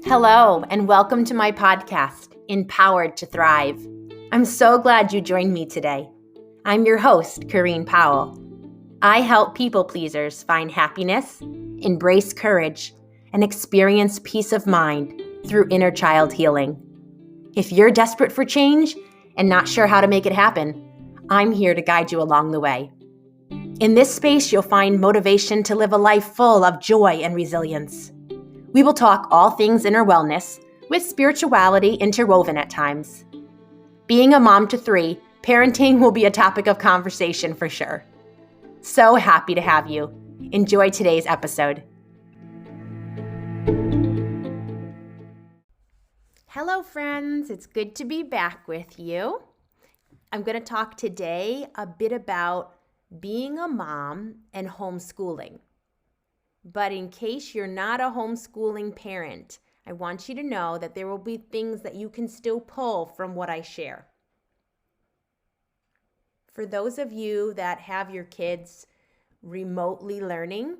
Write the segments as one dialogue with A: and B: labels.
A: Hello, and welcome to my podcast, Empowered to Thrive. I'm so glad you joined me today. I'm your host, Corrine Powell. I help people pleasers find happiness, embrace courage, and experience peace of mind through inner child healing. If you're desperate for change and not sure how to make it happen, I'm here to guide you along the way. In this space, you'll find motivation to live a life full of joy and resilience. We will talk all things inner wellness, with spirituality interwoven at times. Being a mom to 3, parenting will be a topic of conversation for sure. So happy to have you. Enjoy today's episode. Hello, friends. It's good to be back with you. I'm going to talk today a bit about being a mom and homeschooling. But in case you're not a homeschooling parent, I want you to know that there will be things that you can still pull from what I share. For those of you that have your kids remotely learning,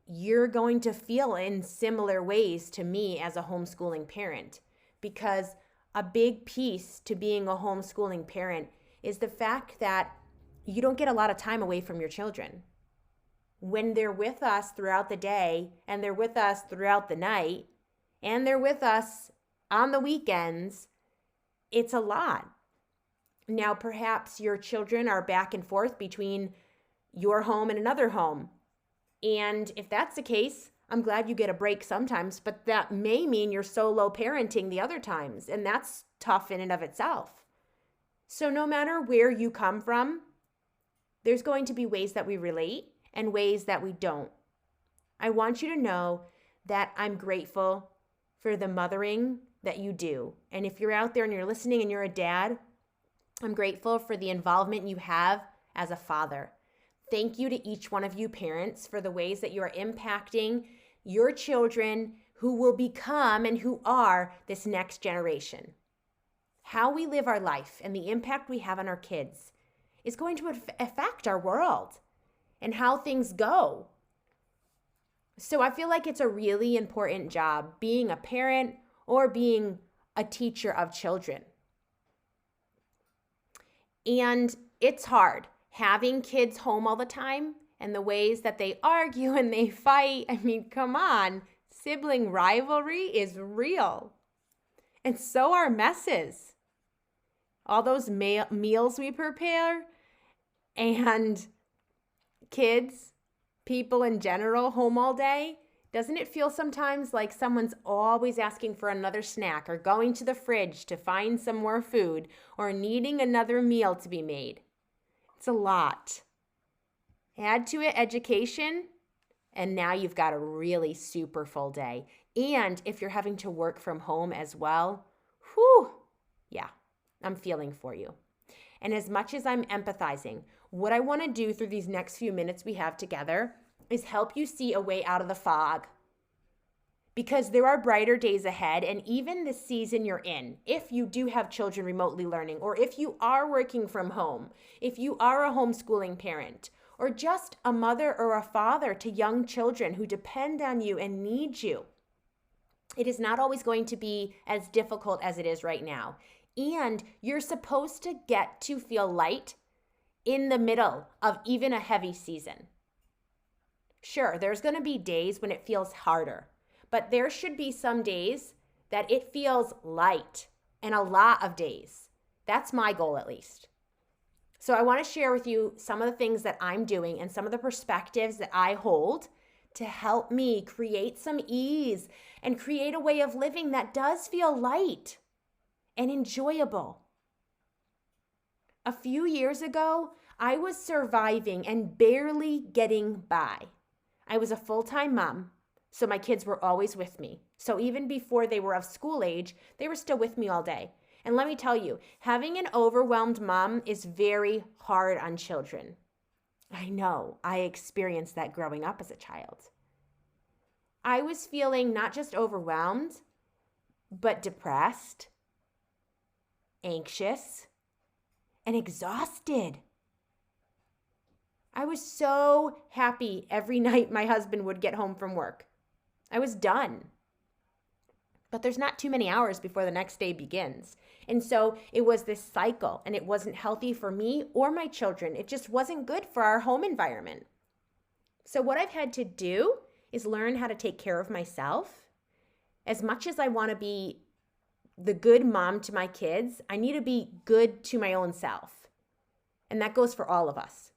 A: you're going to feel in similar ways to me as a homeschooling parent, because a big piece to being a homeschooling parent is the fact that you don't get a lot of time away from your children. When they're with us throughout the day, and they're with us throughout the night, and they're with us on the weekends, it's a lot. Now, perhaps your children are back and forth between your home and another home. And if that's the case, I'm glad you get a break sometimes, but that may mean you're solo parenting the other times, and that's tough in and of itself. So no matter where you come from, there's going to be ways that we relate and ways that we don't. I want you to know that I'm grateful for the mothering that you do. And if you're out there and you're listening and you're a dad, I'm grateful for the involvement you have as a father. Thank you to each one of you parents for the ways that you are impacting your children who will become and who are this next generation. How we live our life and the impact we have on our kids is going to affect our world and how things go. So I feel like it's a really important job being a parent or being a teacher of children. And it's hard having kids home all the time and the ways that they argue and they fight. I mean, come on, sibling rivalry is real. And so are messes. All those meals we prepare and kids, people in general, home all day, doesn't it feel sometimes like someone's always asking for another snack or going to the fridge to find some more food or needing another meal to be made? It's a lot. Add to it education, and now you've got a really super full day. And if you're having to work from home as well, yeah, I'm feeling for you. And as much as I'm empathizing, what I want to do through these next few minutes we have together is help you see a way out of the fog. Because there are brighter days ahead, and even the season you're in, if you do have children remotely learning, or if you are working from home, if you are a homeschooling parent, or just a mother or a father to young children who depend on you and need you, it is not always going to be as difficult as it is right now. And you're supposed to get to feel light in the middle of even a heavy season. Sure, there's going to be days when it feels harder, but there should be some days that it feels light, and a lot of days. That's my goal, at least. So I want to share with you some of the things that I'm doing and some of the perspectives that I hold to help me create some ease and create a way of living that does feel light and enjoyable. A few years ago, I was surviving and barely getting by. I was a full-time mom, so my kids were always with me. So even before they were of school age, they were still with me all day. And let me tell you, having an overwhelmed mom is very hard on children. I know, I experienced that growing up as a child. I was feeling not just overwhelmed, but depressed, anxious, and exhausted. I was so happy every night my husband would get home from work. I was done. but there's not too many hours before the next day begins. And so it was this cycle, and it wasn't healthy for me or my children. It just wasn't good for our home environment. So what I've had to do is learn how to take care of myself. As much as I want to be the good mom to my kids, I need to be good to my own self. And that goes for all of us.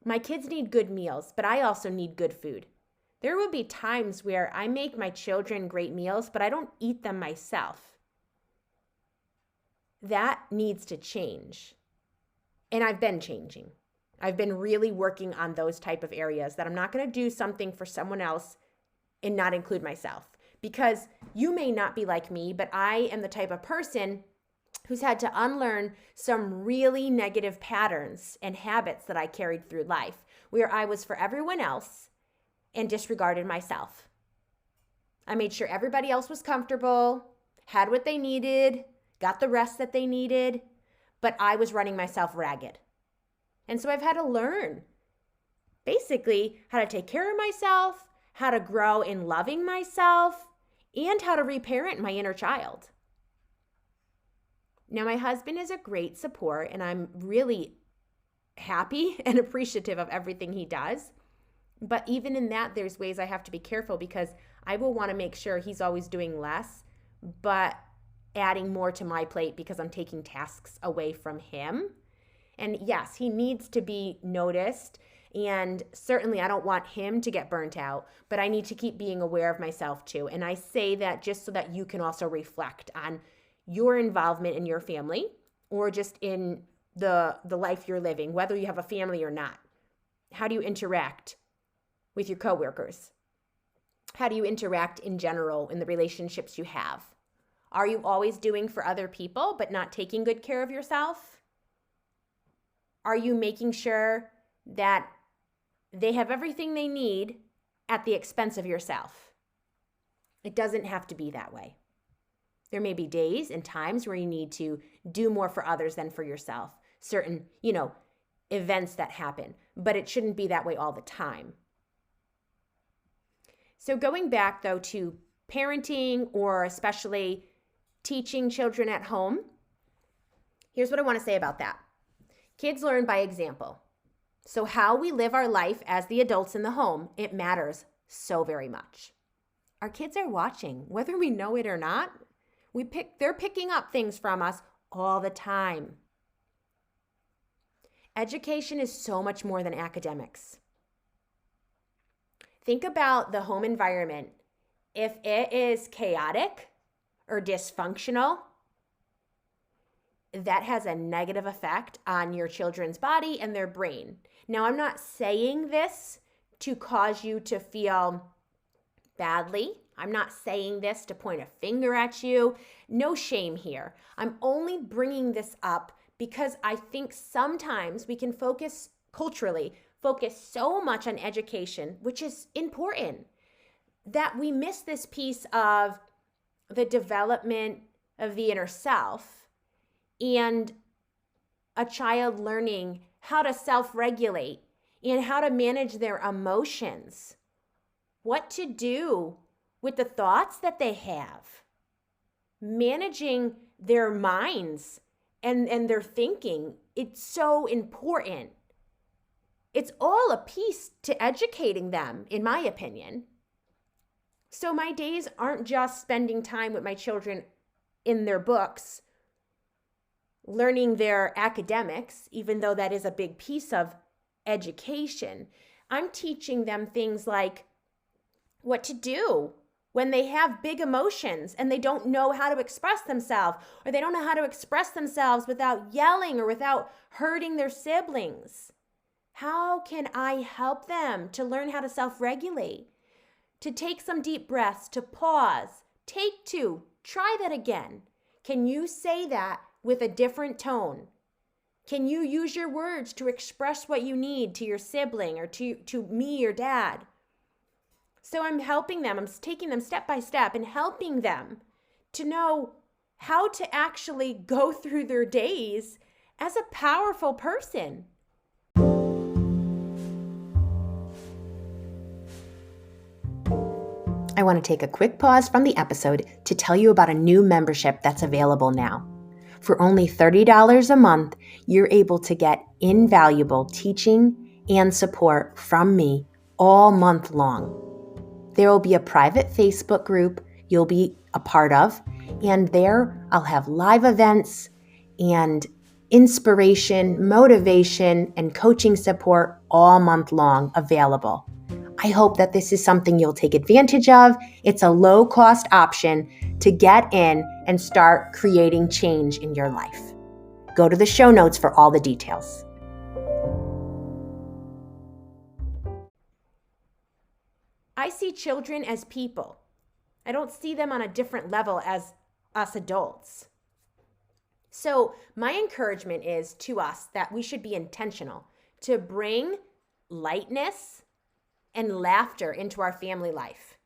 A: My kids need good meals, but I also need good food. There will be times where I make my children great meals, but I don't eat them myself. That needs to change. And I've been changing. I've been really working on those type of areas that I'm not going to do something for someone else and not include myself. Because you may not be like me, but I am the type of person who's had to unlearn some really negative patterns and habits that I carried through life, where I was for everyone else and disregarded myself. I made sure everybody else was comfortable, had what they needed, got the rest that they needed, but I was running myself ragged. And so I've had to learn basically how to take care of myself, how to grow in loving myself, and how to reparent my inner child. Now, my husband is a great support, and I'm really happy and appreciative of everything he does. But even in that, there's ways I have to be careful, because I will want to make sure he's always doing less, but adding more to my plate because I'm taking tasks away from him. And yes, he needs to be noticed. And certainly I don't want him to get burnt out, but I need to keep being aware of myself too. And I say that just so that you can also reflect on your involvement in your family, or just in the life you're living, whether you have a family or not. How do you interact with your coworkers? How do you interact in general in the relationships you have? Are you always doing for other people but not taking good care of yourself? Are you making sure that they have everything they need at the expense of yourself? It doesn't have to be that way. There may be days and times where you need to do more for others than for yourself. Certain, events that happen, but it shouldn't be that way all the time. So going back though to parenting, or especially teaching children at home, here's what I want to say about that. Kids learn by example. So how we live our life as the adults in the home, it matters so very much. Our kids are watching, whether we know it or not. They're picking up things from us all the time. Education is so much more than academics. Think about the home environment. If it is chaotic or dysfunctional, that has a negative effect on your children's body and their brain. Now, I'm not saying this to cause you to feel badly. I'm not saying this to point a finger at you. No shame here. I'm only bringing this up because I think sometimes we can focus so much on education, which is important, that we miss this piece of the development of the inner self and a child learning how to self-regulate and how to manage their emotions, what to do with the thoughts that they have, managing their minds and their thinking. It's so important. It's all a piece to educating them, in my opinion. So my days aren't just spending time with my children in their books, learning their academics, even though that is a big piece of education. I'm teaching them things like what to do when they have big emotions and they don't know how to express themselves, or they don't know how to express themselves without yelling or without hurting their siblings. How can I help them to learn how to self-regulate, to take some deep breaths, to pause, take two, try that again? Can you say that with a different tone? Can you use your words to express what you need to your sibling or to me, your dad? So I'm helping them. I'm taking them step by step and helping them to know how to actually go through their days as a powerful person. I want to take a quick pause from the episode to tell you about a new membership that's available now. For only $30 a month, you're able to get invaluable teaching and support from me all month long. There will be a private Facebook group you'll be a part of, and there I'll have live events and inspiration, motivation, and coaching support all month long available. I hope that this is something you'll take advantage of. It's a low-cost option to get in and start creating change in your life. Go to the show notes for all the details. I see children as people. I don't see them on a different level as us adults. So my encouragement is to us that we should be intentional to bring lightness and laughter into our family life,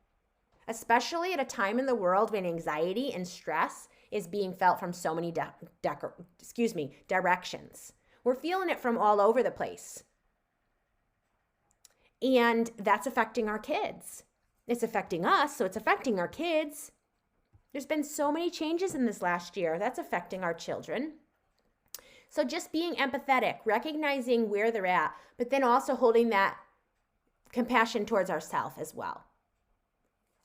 A: especially at a time in the world when anxiety and stress is being felt from so many directions. We're feeling it from all over the place. And that's affecting our kids. It's affecting us, so it's affecting our kids. There's been so many changes in this last year. That's affecting our children. So just being empathetic, recognizing where they're at, but then also holding that compassion towards ourselves as well.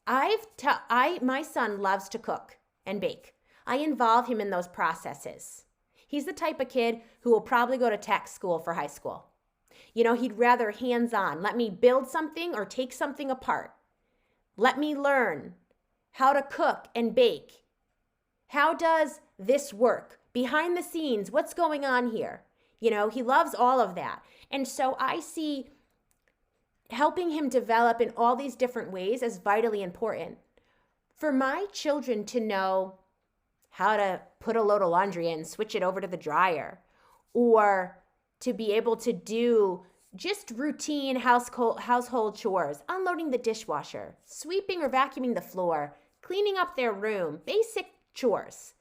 A: My son loves to cook and bake. I involve him in those processes. He's the type of kid who will probably go to tech school for high school. He'd rather hands-on. Let me build something or take something apart. Let me learn how to cook and bake. How does this work? Behind the scenes, what's going on here? He loves all of that. And so I see helping him develop in all these different ways as vitally important. For my children to know how to put a load of laundry in, switch it over to the dryer, or to be able to do just routine household chores, unloading the dishwasher, sweeping or vacuuming the floor, cleaning up their room, basic chores.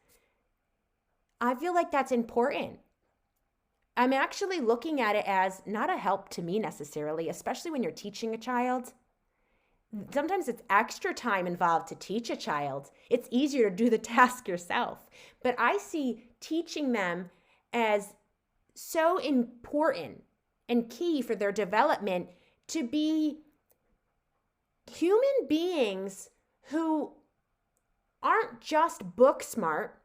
A: I feel like that's important. I'm actually looking at it as not a help to me necessarily, especially when you're teaching a child. Sometimes it's extra time involved to teach a child. It's easier to do the task yourself. But I see teaching them as so important and key for their development to be human beings who aren't just book smart,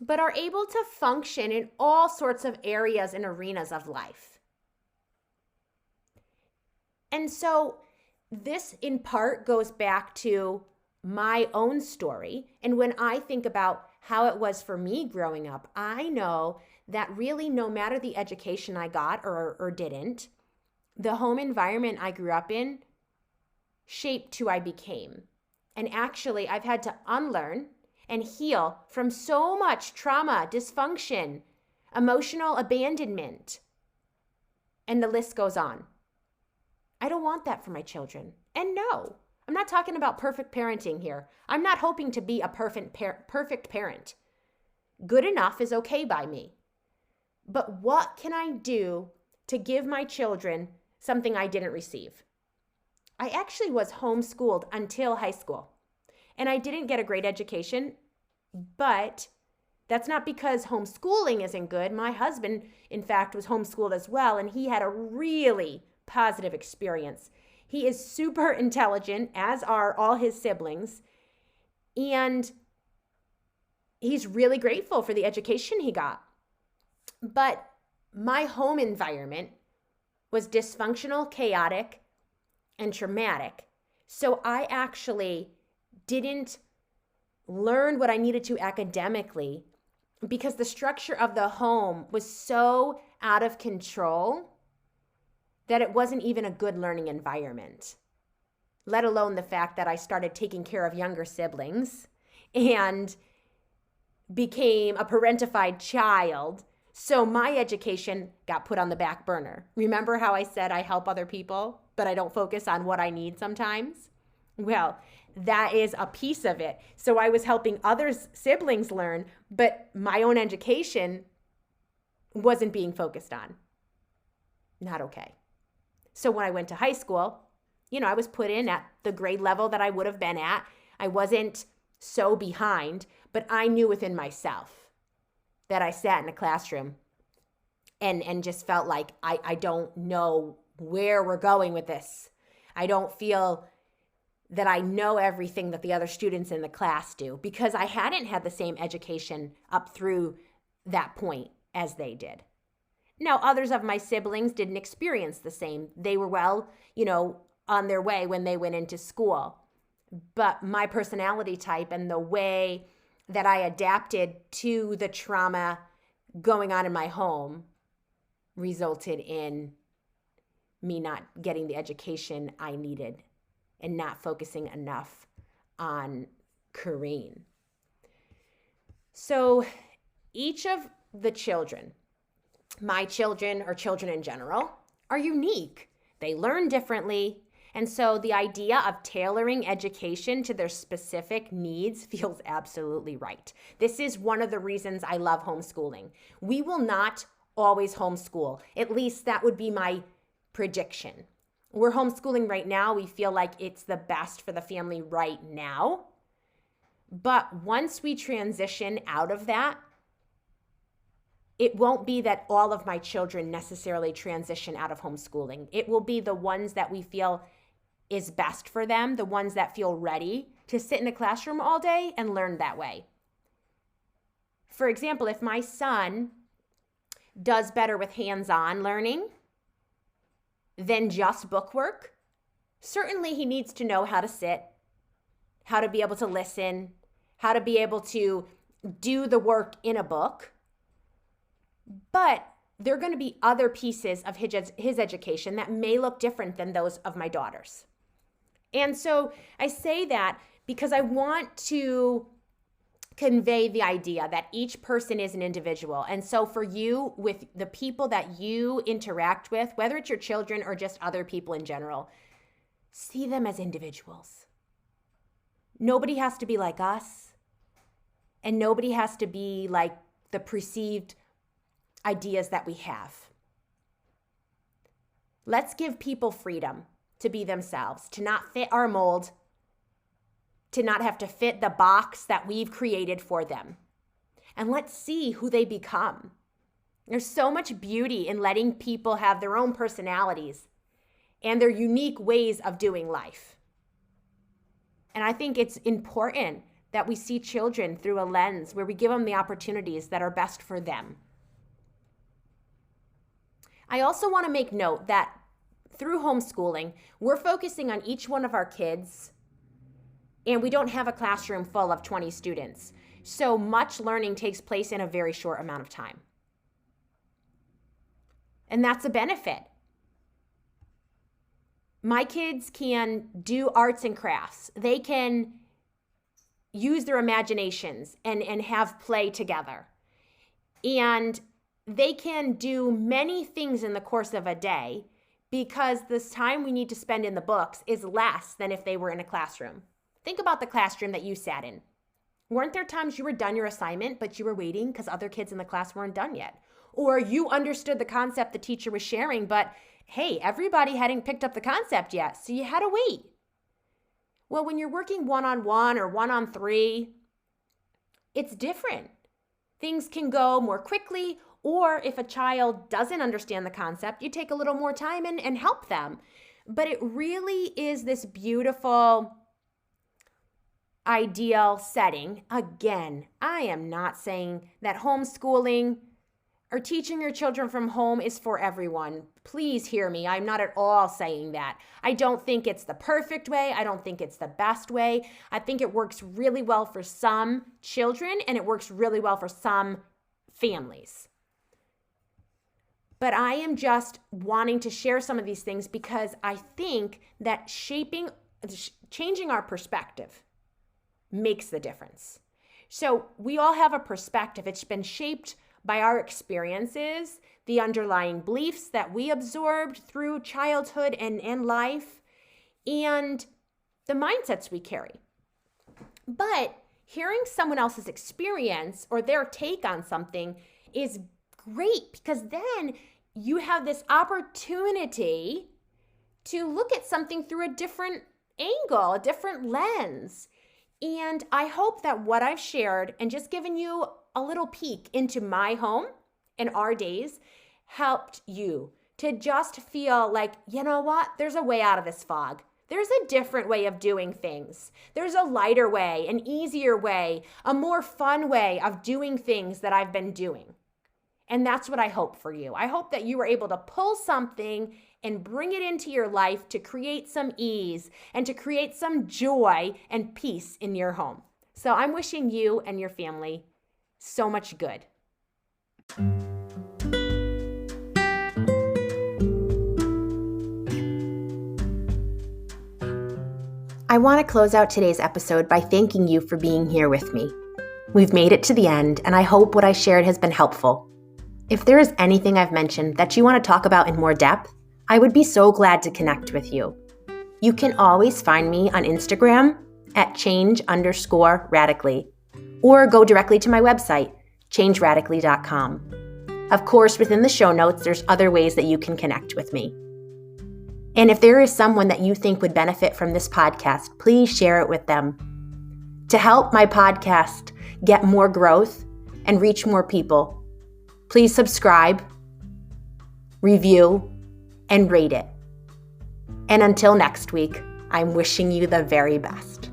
A: but are able to function in all sorts of areas and arenas of life. And so this in part goes back to my own story. And when I think about how it was for me growing up, I know that really no matter the education I got or didn't, the home environment I grew up in shaped who I became. And actually, I've had to unlearn and heal from so much trauma, dysfunction, emotional abandonment, and the list goes on. I don't want that for my children. And no, I'm not talking about perfect parenting here. I'm not hoping to be a perfect parent. Good enough is okay by me. But what can I do to give my children something I didn't receive? I actually was homeschooled until high school. And I didn't get a great education, but that's not because homeschooling isn't good. My husband, in fact, was homeschooled as well, and he had a really positive experience. He is super intelligent, as are all his siblings, and he's really grateful for the education he got. But my home environment was dysfunctional, chaotic, and traumatic. So I actually didn't learn what I needed to academically because the structure of the home was so out of control that it wasn't even a good learning environment, let alone the fact that I started taking care of younger siblings and became a parentified child. So my education got put on the back burner. Remember how I said I help other people, but I don't focus on what I need sometimes? Well, that is a piece of it. So I was helping other siblings learn, but my own education wasn't being focused on. Not okay. So when I went to high school, I was put in at the grade level that I would have been at. I wasn't so behind, but I knew within myself that I sat in a classroom and just felt like I don't know where we're going with this. I don't feel that I know everything that the other students in the class do, because I hadn't had the same education up through that point as they did. Now, others of my siblings didn't experience the same. They were well, on their way when they went into school. But my personality type and the way that I adapted to the trauma going on in my home resulted in me not getting the education I needed and not focusing enough on Corrine. So each of the children, my children or children in general, are unique. They learn differently. And so the idea of tailoring education to their specific needs feels absolutely right. This is one of the reasons I love homeschooling. We will not always homeschool. At least that would be my prediction. We're homeschooling right now. We feel like it's the best for the family right now. But once we transition out of that, it won't be that all of my children necessarily transition out of homeschooling. It will be the ones that we feel is best for them, the ones that feel ready to sit in a classroom all day and learn that way. For example, if my son does better with hands-on learning than just bookwork, certainly he needs to know how to sit, how to be able to listen, how to be able to do the work in a book. But there are going to be other pieces of his education that may look different than those of my daughters. And so I say that because I want to convey the idea that each person is an individual. And so for you, with the people that you interact with, whether it's your children or just other people in general, see them as individuals. Nobody has to be like us, and nobody has to be like the perceived ideas that we have. Let's give people freedom to be themselves, to not fit our mold, to not have to fit the box that we've created for them. And let's see who they become. There's so much beauty in letting people have their own personalities and their unique ways of doing life. And I think it's important that we see children through a lens where we give them the opportunities that are best for them. I also want to make note that through homeschooling, we're focusing on each one of our kids, and we don't have a classroom full of 20 students. So much learning takes place in a very short amount of time. And that's a benefit. My kids can do arts and crafts. They can use their imaginations and have play together. And they can do many things in the course of a day because this time we need to spend in the books is less than if they were in a classroom. Think about the classroom that you sat in. Weren't there times you were done your assignment, but you were waiting because other kids in the class weren't done yet? Or you understood the concept the teacher was sharing, but hey, everybody hadn't picked up the concept yet, so you had to wait. Well, when you're working one-on-one or one-on-three, it's different. Things can go more quickly, or if a child doesn't understand the concept, you take a little more time and help them. But it really is this beautiful, ideal setting. Again, I am not saying that homeschooling or teaching your children from home is for everyone. Please hear me. I'm not at all saying that. I don't think it's the perfect way. I don't think it's the best way. I think it works really well for some children and it works really well for some families. But I am just wanting to share some of these things because I think that changing our perspective makes the difference. So we all have a perspective. It's been shaped by our experiences, the underlying beliefs that we absorbed through childhood and life, and the mindsets we carry. But hearing someone else's experience or their take on something is great because then you have this opportunity to look at something through a different angle, a different lens. And I hope that what I've shared and just given you a little peek into my home and our days helped you to just feel like, you know what, there's a way out of this fog. There's a different way of doing things. There's a lighter way, an easier way, a more fun way of doing things that I've been doing. And that's what I hope for you. I hope that you were able to pull something and bring it into your life to create some ease and to create some joy and peace in your home. So I'm wishing you and your family so much good. I want to close out today's episode by thanking you for being here with me. We've made it to the end, and I hope what I shared has been helpful. If there is anything I've mentioned that you want to talk about in more depth, I would be so glad to connect with you. You can always find me on Instagram at change_radically, or go directly to my website, changeradically.com. Of course, within the show notes, there's other ways that you can connect with me. And if there is someone that you think would benefit from this podcast, please share it with them. To help my podcast get more growth and reach more people, please subscribe, review, and rate it. And until next week, I'm wishing you the very best.